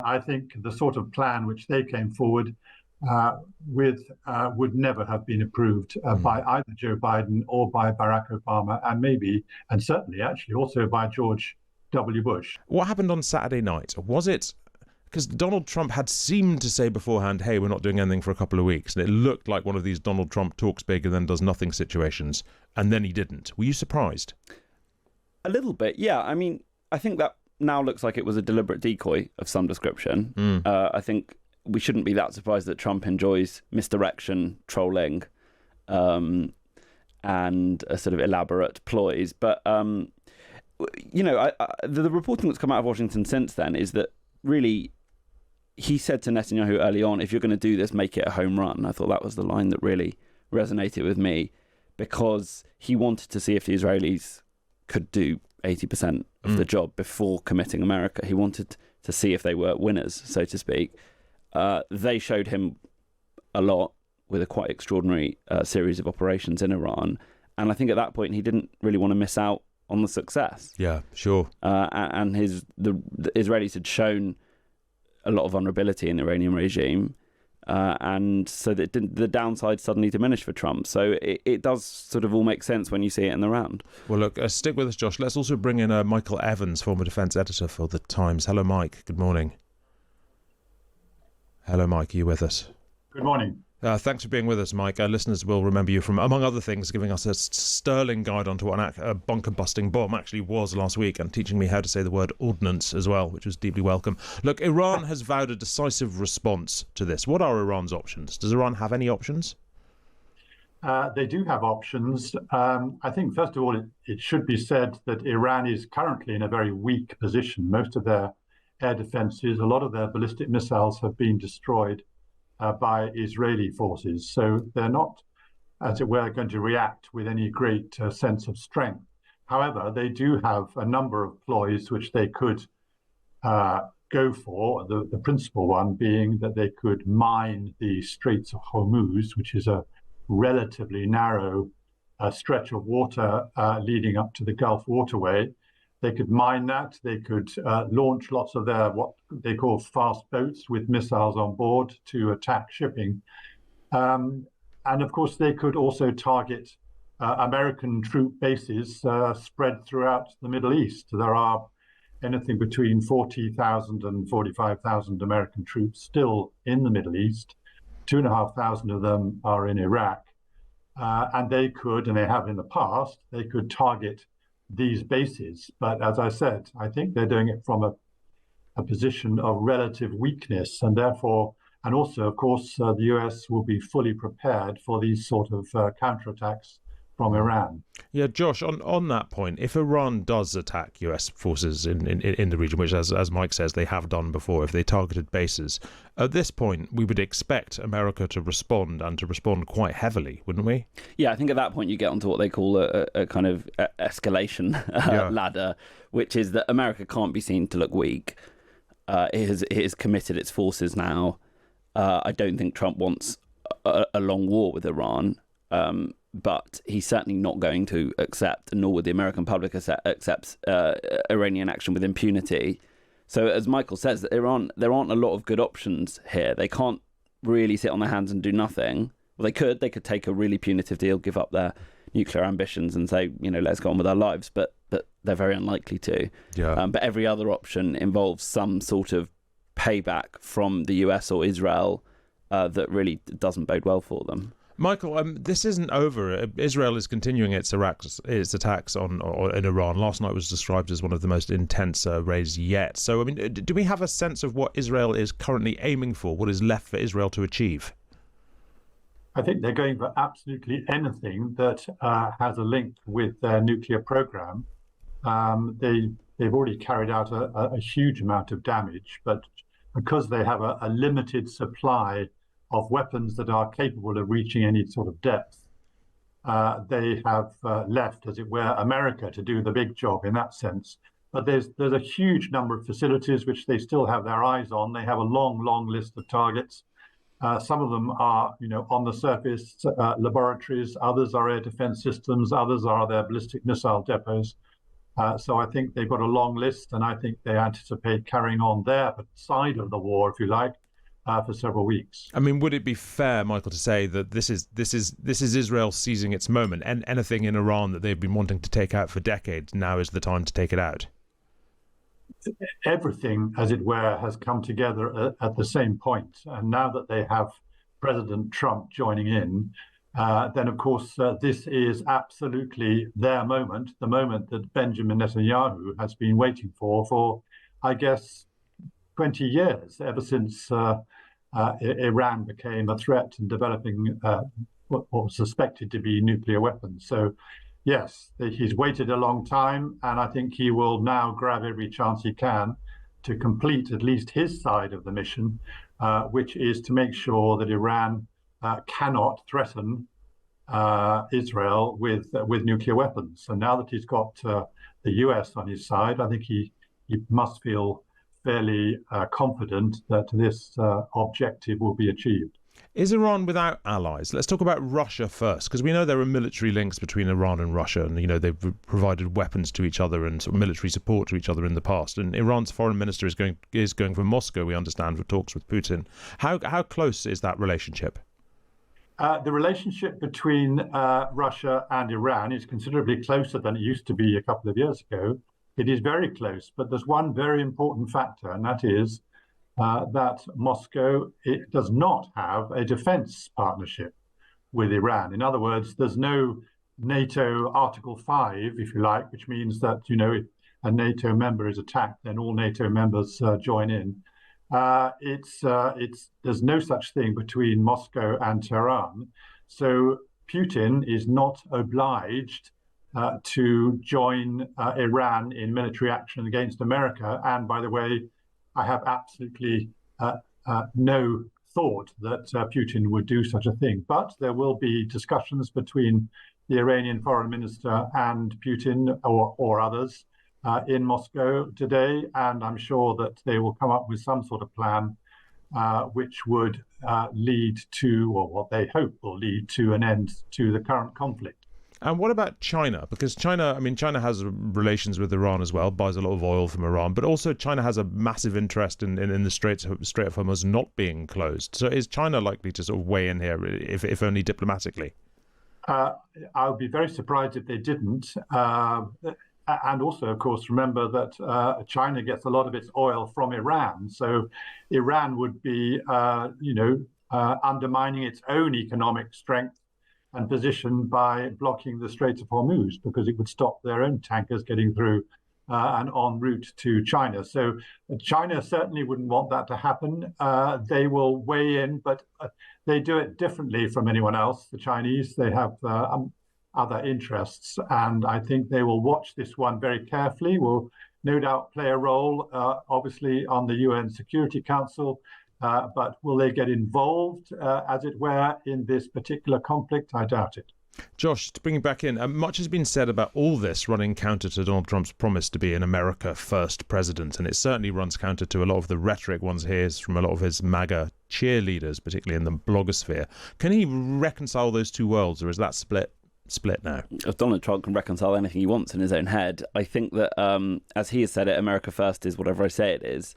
I think the sort of plan which they came forward with would never have been approved by either Joe Biden or by Barack Obama, and maybe, and certainly actually also by George W. Bush. What happened on Saturday night? Was it because Donald Trump had seemed to say beforehand, hey, we're not doing anything for a couple of weeks, and it looked like one of these Donald Trump talks big and then does nothing situations, and then he didn't. Were you surprised? A little bit, yeah. I mean, I think that now looks like it was a deliberate decoy of some description. I think we shouldn't be that surprised that Trump enjoys misdirection, trolling, and a sort of elaborate ploys. But, the reporting that's come out of Washington since then is that really he said to Netanyahu early on, if you're going to do this, make it a home run. I thought that was the line that really resonated with me, because he wanted to see if the Israelis could do 80% of the job before committing America. He wanted to see if they were winners, so to speak. They showed him a lot with a quite extraordinary series of operations in Iran. And I think at that point, he didn't really want to miss out on the success. Yeah, sure. And the Israelis had shown a lot of vulnerability in the Iranian regime. And so that the downside suddenly diminished for Trump. So it does sort of all make sense when you see it in the round. Well, look, stick with us, Josh. Let's also bring in Michael Evans, former defence editor for The Times. Hello, Mike. Good morning. Hello, Mike. Are you with us? Good morning. Thanks for being with us, Mike. Our listeners will remember you from, among other things, giving us a sterling guide onto what a bunker-busting bomb actually was last week, and teaching me how to say the word ordnance as well, which was deeply welcome. Look, Iran has vowed a decisive response to this. What are Iran's options? Does Iran have any options? They do have options. I think, first of all, it should be said that Iran is currently in a very weak position. Most of their air defenses, a lot of their ballistic missiles have been destroyed by Israeli forces. So they're not, as it were, going to react with any great sense of strength. However, they do have a number of ploys which they could go for, the principal one being that they could mine the Straits of Hormuz, which is a relatively narrow stretch of water leading up to the Gulf waterway. They could mine that. They could launch lots of their what they call fast boats with missiles on board to attack shipping. And of course, they could also target American troop bases spread throughout the Middle East. There are anything between 40,000 and 45,000 American troops still in the Middle East. 2,500 of them are in Iraq. And they could, and they have in the past, they could target these bases. But as I said, I think they're doing it from a position of relative weakness, and therefore, and also, of course, the US will be fully prepared for these sort of counterattacks from Iran. Yeah, Josh, on that point, if Iran does attack US forces in the region, which, as Mike says, they have done before, if they targeted bases, at this point, we would expect America to respond, and to respond quite heavily, wouldn't we? Yeah, I think at that point you get onto what they call a kind of escalation ladder, which is that America can't be seen to look weak. It has committed its forces now. I don't think Trump wants a long war with Iran. But he's certainly not going to accept, nor would the American public accept Iranian action with impunity. So, as Michael says, there aren't a lot of good options here. They can't really sit on their hands and do nothing. Well, they could take a really punitive deal, give up their nuclear ambitions, and say, let's go on with our lives. But they're very unlikely to. Yeah. But every other option involves some sort of payback from the US or Israel that really doesn't bode well for them. Michael, this isn't over. Israel is continuing its attacks in Iran. Last night was described as one of the most intense raids yet. So, do we have a sense of what Israel is currently aiming for, what is left for Israel to achieve? I think they're going for absolutely anything that has a link with their nuclear program. They've already carried out a huge amount of damage, but because they have a limited supply of weapons that are capable of reaching any sort of depth, they have left, as it were, America to do the big job in that sense. But there's a huge number of facilities which they still have their eyes on. They have a long list of targets. Some of them are, on the surface laboratories. Others are air defense systems. Others are their ballistic missile depots. So I think they've got a long list, and I think they anticipate carrying on their side of the war, if you like, for several weeks. I mean, would it be fair, Michael, to say that this is Israel seizing its moment, and anything in Iran that they've been wanting to take out for decades, now is the time to take it out? Everything, as it were, has come together at the same point. And now that they have President Trump joining in, then, of course, this is absolutely their moment, the moment that Benjamin Netanyahu has been waiting for, I guess, 20 years, ever since Iran became a threat and developing what was suspected to be nuclear weapons. So, yes, he's waited a long time, and I think he will now grab every chance he can to complete at least his side of the mission, which is to make sure that Iran cannot threaten Israel with nuclear weapons. And now that he's got the US on his side, I think he must feel fairly confident that this objective will be achieved. Is Iran without allies? Let's talk about Russia first, because we know there are military links between Iran and Russia, and they've provided weapons to each other and sort of military support to each other in the past. And Iran's foreign minister is going for Moscow, we understand, for talks with Putin. How close is that relationship? The relationship between Russia and Iran is considerably closer than it used to be a couple of years ago. It is very close, but there's one very important factor, and that is that Moscow does not have a defense partnership with Iran. In other words, there's no NATO Article 5, if you like, which means that, if a NATO member is attacked, then all NATO members join in. There's no such thing between Moscow and Tehran. So Putin is not obliged to join Iran in military action against America. And by the way, I have absolutely no thought that Putin would do such a thing. But there will be discussions between the Iranian foreign minister and Putin or others in Moscow today. And I'm sure that they will come up with some sort of plan which would lead to, or what they hope will lead to, an end to the current conflict. And what about China? Because China has relations with Iran as well, buys a lot of oil from Iran, but also China has a massive interest in the Strait of Hormuz not being closed. So is China likely to sort of weigh in here, if only diplomatically? I would be very surprised if they didn't. And also, of course, remember that China gets a lot of its oil from Iran. So Iran would be, undermining its own economic strength and position by blocking the Strait of Hormuz, because it would stop their own tankers getting through and en route to China. So China certainly wouldn't want that to happen. They will weigh in, but they do it differently from anyone else. The Chinese, they have other interests, and I think they will watch this one very carefully, will no doubt play a role, obviously, on the UN Security Council. But will they get involved, as it were, in this particular conflict? I doubt it. Josh, to bring you back in, much has been said about all this running counter to Donald Trump's promise to be an America first president, and it certainly runs counter to a lot of the rhetoric one hears from a lot of his MAGA cheerleaders, particularly in the blogosphere. Can he reconcile those two worlds, or is that split now? If Donald Trump can reconcile anything he wants in his own head, I think that, as he has said it, America first is whatever I say it is.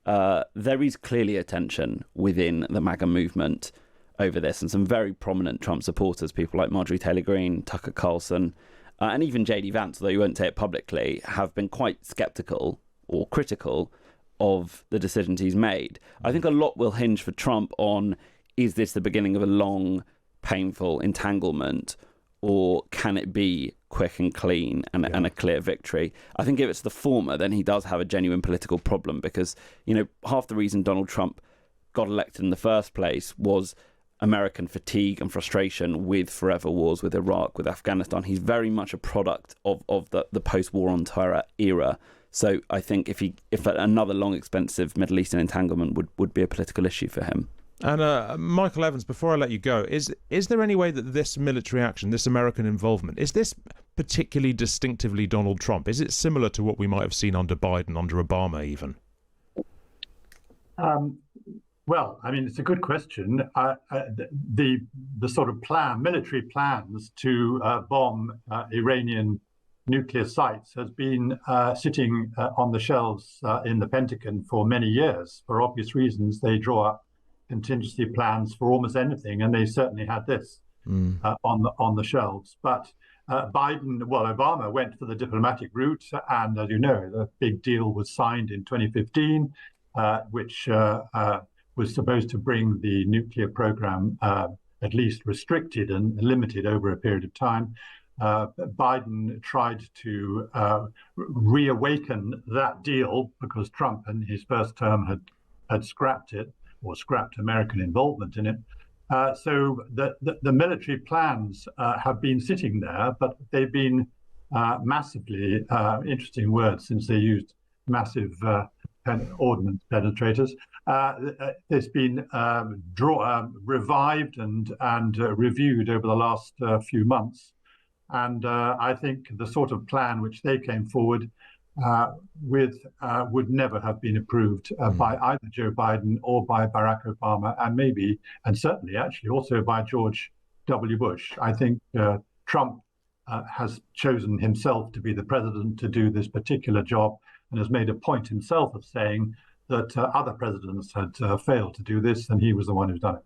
There is clearly a tension within the MAGA movement over this, and some very prominent Trump supporters, people like Marjorie Taylor Greene, Tucker Carlson, and even J.D. Vance, although he won't say it publicly, have been quite sceptical or critical of the decisions he's made. I think a lot will hinge for Trump on, is this the beginning of a long, painful entanglement, or can it be quick and clean and a clear victory? I think if it's the former, then he does have a genuine political problem, because, half the reason Donald Trump got elected in the first place was American fatigue and frustration with forever wars with Iraq, with Afghanistan. He's very much a product of the post-war on terror era. So I think if another long, expensive Middle Eastern entanglement would be a political issue for him. And Michael Evans, before I let you go, is there any way that this military action, this American involvement, is this particularly distinctively Donald Trump? Is it similar to what we might have seen under Biden, under Obama even? Well, I mean, it's a good question. The sort of military plans to bomb Iranian nuclear sites has been sitting on the shelves in the Pentagon for many years. For obvious reasons, they draw up contingency plans for almost anything, and they certainly had this on the shelves. But Obama went for the diplomatic route, and as you know, the big deal was signed in 2015, which was supposed to bring the nuclear program at least restricted and limited over a period of time. Biden tried to reawaken that deal because Trump in his first term had scrapped it, or scrapped American involvement in it. So the military plans have been sitting there, but they've been massively, interesting words since they used massive ordnance penetrators. There's been revived and reviewed over the last few months. And I think the sort of plan which they came forward with would never have been approved by either Joe Biden or by Barack Obama, and certainly actually also by George W. Bush. I think Trump has chosen himself to be the president to do this particular job, and has made a point himself of saying that other presidents had failed to do this, and he was the one who's done it.